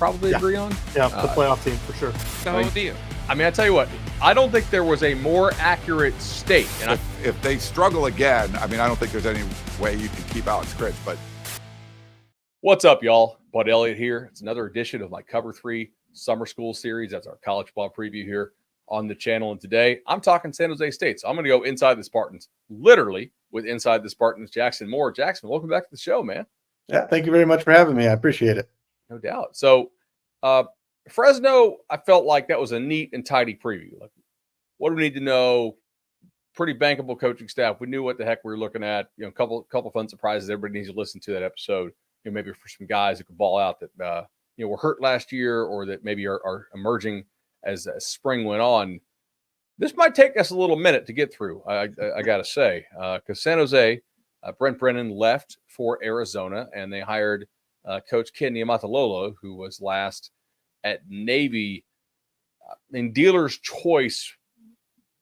probably agree on. Yeah, the playoff team for sure. So do you. I mean, I tell you what, I don't think there was a more accurate state. And if they struggle again, I mean, I don't think there's any way you can keep Alex Critch. But what's up, y'all? Bud Elliott here. It's another edition of my Cover 3 Summer School Series. That's our college ball preview here on the channel. And today, I'm talking San Jose State. So I'm going to go inside the Spartans, literally with Inside the Spartans, Jackson Moore. Jackson, welcome back to the show, man. Yeah, thank you very much for having me. I appreciate it. No doubt. So, Fresno, I felt like that was a neat and tidy preview. Like, what do we need to know? Pretty bankable coaching staff. We knew what the heck we were looking at. You know, a couple fun surprises. Everybody needs to listen to that episode. You know, maybe for some guys who could ball out that were hurt last year or that maybe are emerging as spring went on. This might take us a little minute to get through. I got to say, because San Jose, Brent Brennan left for Arizona, and they hired Coach Ken Niumatalolo, who was last at Navy. In dealer's choice,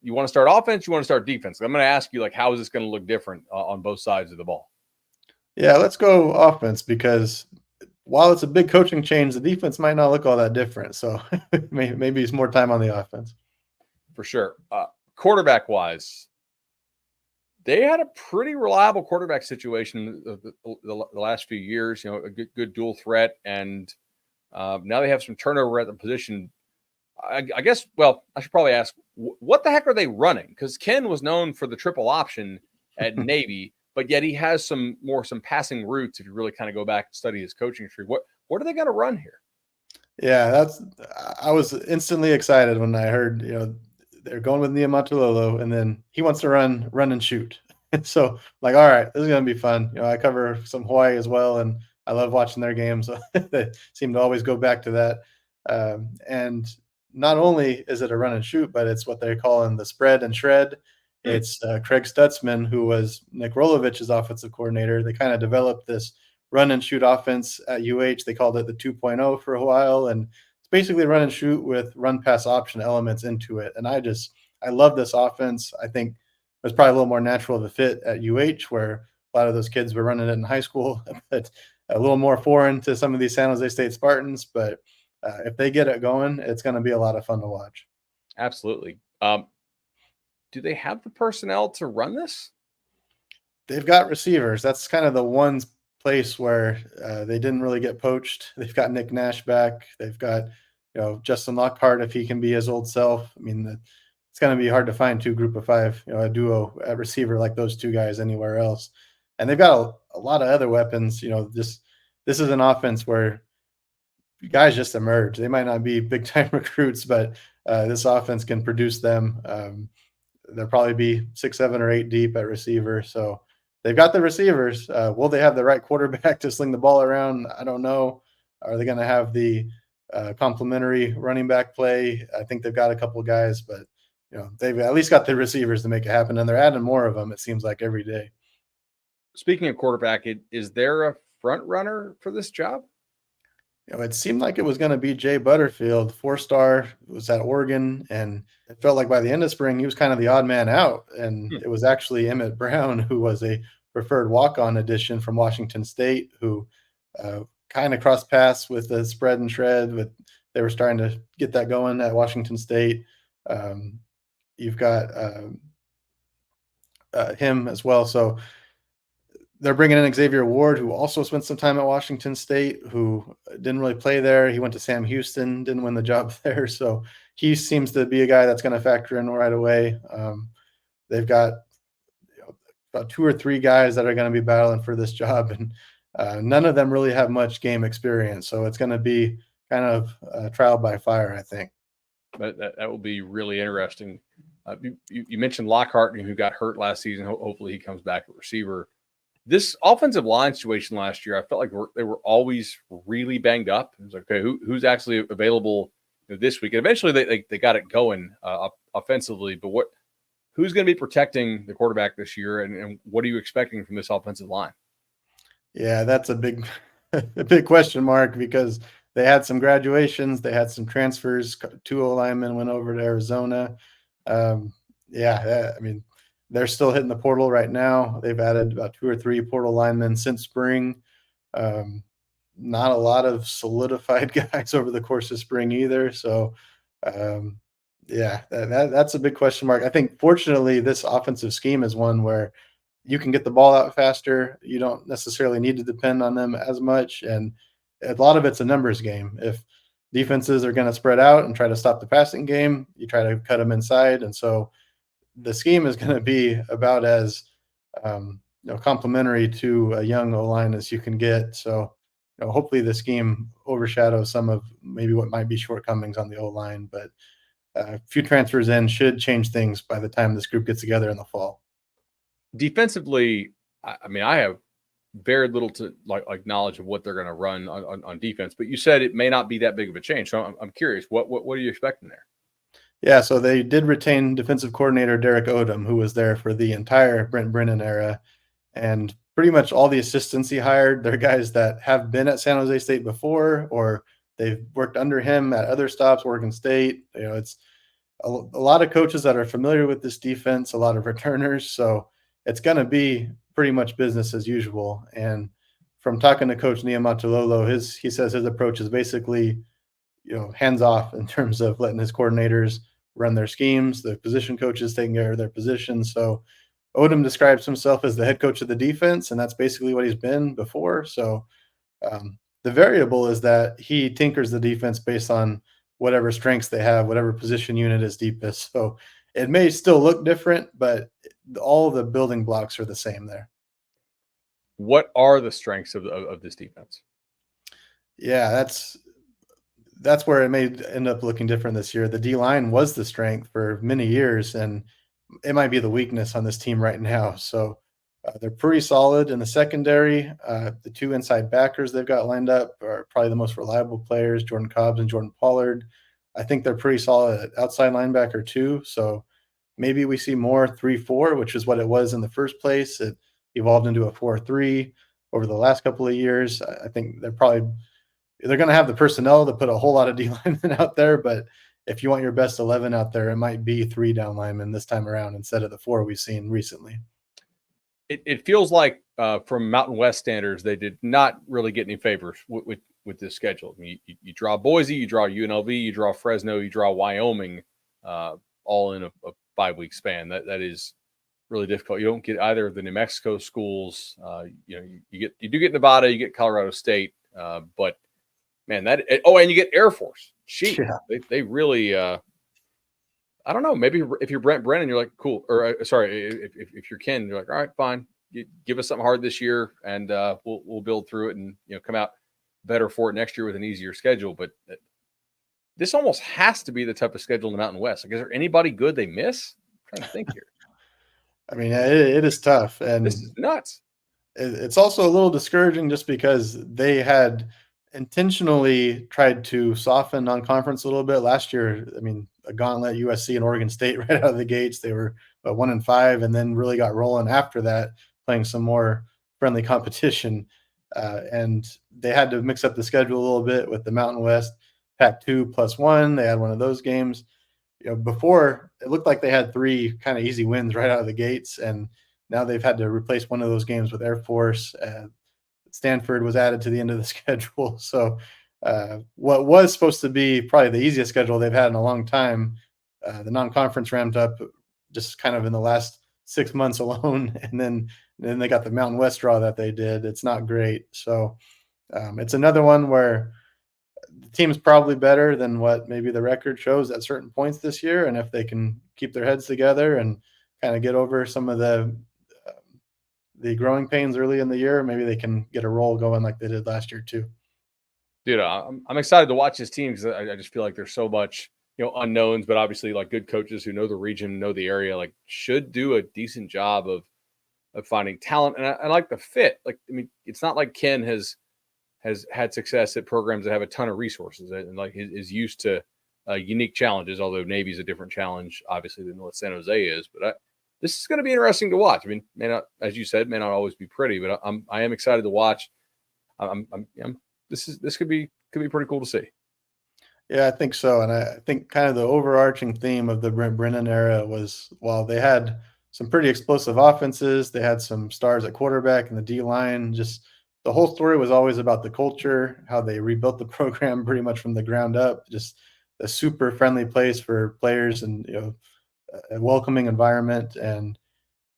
you want to start offense, you want to start defense. I'm going to ask you, like, how is this going to look different on both sides of the ball? Yeah, let's go offense, because while it's a big coaching change, the defense might not look all that different. So maybe it's more time on the offense. For sure. Quarterback-wise, they had a pretty reliable quarterback situation the last few years. You know, a good dual threat, and now they have some turnover at the position. I guess, well, I should probably ask, what the heck are they running? Because Ken was known for the triple option at Navy, but yet he has some passing routes if you really kind of go back and study his coaching tree. What are they going to run here? Yeah, I was instantly excited when I heard, they're going with Niumatalolo, and then he wants to run and shoot. So, like, all right, this is going to be fun. I cover some Hawaii as well, and I love watching their games. So they seem to always go back to that. And not only is it a run and shoot, but it's what they're calling the spread and shred. It's Craig Stutzman, who was Nick Rolovich's offensive coordinator. They kind of developed this run and shoot offense at UH. They called it the 2.0 for a while, and it's basically run and shoot with run pass option elements into it. And I love this offense. I think it was probably a little more natural of a fit at UH, where a lot of those kids were running it in high school, but a little more foreign to some of these San Jose State Spartans. But if they get it going, it's going to be a lot of fun to watch. Absolutely. Do they have the personnel to run this? They've got receivers. That's kind of the one place where they didn't really get poached. They've got Nick Nash back. They've got, Justin Lockhart, if he can be his old self. I mean, it's going to be hard to find two group of five, a duo at receiver like those two guys anywhere else. And they've got a lot of other weapons. This is an offense where guys just emerge. They might not be big time recruits, but this offense can produce them. They'll probably be 6, 7, or 8 deep at receiver. So they've got the receivers. Will they have the right quarterback to sling the ball around? I don't know. Are they going to have the complementary running back play? I think they've got a couple of guys, but they've at least got the receivers to make it happen, and they're adding more of them, it seems like, every day. Speaking of quarterback, is there a front runner for this job? It seemed like it was going to be Jay Butterfield, 4-star, was at Oregon, and it felt like by the end of spring, he was kind of the odd man out. And it was actually Emmett Brown, who was a preferred walk-on addition from Washington State, who kind of crossed paths with the spread and shred. They were starting to get that going at Washington State. You've got him as well. So they're bringing in Xavier Ward, who also spent some time at Washington State, who didn't really play there. He went to Sam Houston, didn't win the job there. So he seems to be a guy that's going to factor in right away. They've got about 2 or 3 guys that are going to be battling for this job, and none of them really have much game experience. So it's going to be kind of trial by fire, I think. But that will be really interesting. You mentioned Lockhart, who got hurt last season. Hopefully he comes back at receiver. This offensive line situation last year, I felt like they were always really banged up. It was like, okay, who's actually available this week? And eventually they got it going offensively. But who's going to be protecting the quarterback this year, and what are you expecting from this offensive line? Yeah, that's a big question mark, because they had some graduations, they had some transfers. 2 linemen went over to Arizona. I mean, they're still hitting the portal right now. They've added about 2 or 3 portal linemen since spring. not a lot of solidified guys over the course of spring either. So, um, yeah, that's a big question mark. I think fortunately, this offensive scheme is one where you can get the ball out faster. You don't necessarily need to depend on them as much, and a lot of it's a numbers game. If defenses are going to spread out and try to stop the passing game, you try to cut them inside, and so the scheme is going to be about as complementary to a young O line as you can get. So, hopefully the scheme overshadows some of maybe what might be shortcomings on the O line, but a few transfers in should change things by the time this group gets together in the fall. Defensively, I mean, I have very little to like knowledge of what they're going to run on defense, but you said it may not be that big of a change. So I'm curious, what are you expecting there? Yeah, so they did retain defensive coordinator Derek Odom, who was there for the entire Brent Brennan era. And pretty much all the assistants he hired, they're guys that have been at San Jose State before, or they've worked under him at other stops, Oregon State. It's a lot of coaches that are familiar with this defense, a lot of returners. So it's going to be pretty much business as usual. And from talking to Coach Niumatalolo, he says his approach is basically, hands off in terms of letting his coordinators run their schemes, the position coaches taking care of their positions. So Odom describes himself as the head coach of the defense, and that's basically what he's been before. So the variable is that he tinkers the defense based on whatever strengths they have, whatever position unit is deepest. So it may still look different, but all the building blocks are the same there. What are the strengths of this defense? Yeah, that's where it may end up looking different this year. The D line was the strength for many years, and it might be the weakness on this team right now. So they're pretty solid in the secondary. The two inside backers they've got lined up are probably the most reliable players, Jordan Cobbs and Jordan Pollard. I think they're pretty solid at outside linebacker too. So maybe we see more 3-4, which is what it was in the first place. It evolved into a 4-3 over the last couple of years. I think they're going to have the personnel to put a whole lot of D linemen out there, but if you want your best 11 out there, it might be 3 down linemen this time around instead of the 4 we've seen recently. It feels like from Mountain West standards, they did not really get any favors with this schedule. I mean, you draw Boise, you draw UNLV, you draw Fresno, you draw Wyoming, all in a 5-week span. That is really difficult. You don't get either of the New Mexico schools. You do get Nevada, you get Colorado State, but man, and you get Air Force. Yeah. They really I don't know. Maybe if you're Brent Brennan, you're like, cool. Or if you're Ken, you're like, all right, fine. Give us something hard this year, and we'll build through it, and come out better for it next year with an easier schedule. But this almost has to be the type of schedule in the Mountain West. Like, is there anybody good they miss? I'm trying to think here. I mean, it is tough, and this is nuts. It's also a little discouraging just because they had intentionally tried to soften non-conference a little bit last year. I mean, a gauntlet, USC and Oregon State right out of the gates. They were 1-5, and then really got rolling after that, playing some more friendly competition. And they had to mix up the schedule a little bit with the Mountain West Pac-2 +1. They had one of those games. Before it looked like they had 3 kind of easy wins right out of the gates, and now they've had to replace one of those games with Air Force. Stanford was added to the end of the schedule. So what was supposed to be probably the easiest schedule they've had in a long time, the non-conference ramped up just kind of in the last 6 months alone. And then they got the Mountain West draw that they did. It's not great. So it's another one where the team's probably better than what maybe the record shows at certain points this year. And if they can keep their heads together and kind of get over some of the growing pains early in the year, maybe they can get a roll going like they did last year too. Dude, I'm excited to watch this team because I just feel like there's so much, unknowns, but obviously like good coaches who know the region, know the area, like should do a decent job of finding talent. And I like the fit. Like, I mean, it's not like Ken has had success at programs that have a ton of resources and like is used to unique challenges, although Navy's a different challenge, obviously, than what San Jose is. But this is going to be interesting to watch. I mean, may not, as you said, may not always be pretty, but I am excited to watch. This could be pretty cool to see. Yeah, I think so. And I think kind of the overarching theme of the Brent Brennan era was, while they had some pretty explosive offenses, they had some stars at quarterback and the D line just the whole story was always about the culture, how they rebuilt the program pretty much from the ground up, just a super friendly place for players and, a welcoming environment. And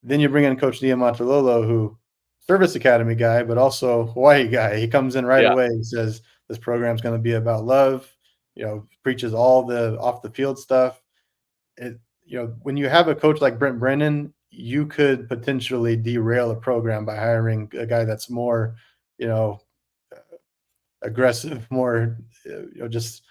then you bring in Coach Niumatalolo, who service academy guy, but also Hawaii guy. He comes in right away and says this program's going to be about love, preaches all the off the field stuff. When you have a coach like Brent Brennan, you could potentially derail a program by hiring a guy that's more, aggressive, more, just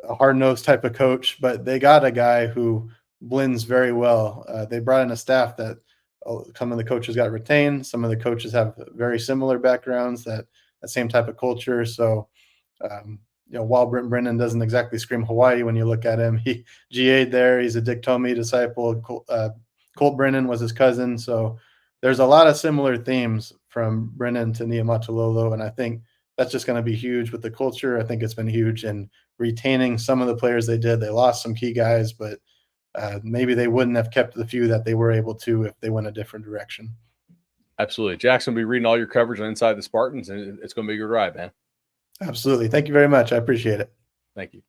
a hard-nosed type of coach. But they got a guy who blends very well. They brought in a staff that some of the coaches got retained. Some of the coaches have very similar backgrounds, that same type of culture. So, while Brent Brennan doesn't exactly scream Hawaii when you look at him, he GA'd there. He's a Dick Tomey disciple. Colt Brennan was his cousin. So there's a lot of similar themes from Brennan to Niumatalolo, and I think that's just going to be huge with the culture. I think it's been huge in retaining some of the players they did. They lost some key guys, but maybe they wouldn't have kept the few that they were able to if they went a different direction. Absolutely. Jackson will be reading all your coverage on Inside the Spartans, and it's going to be a good ride, man. Absolutely. Thank you very much. I appreciate it. Thank you.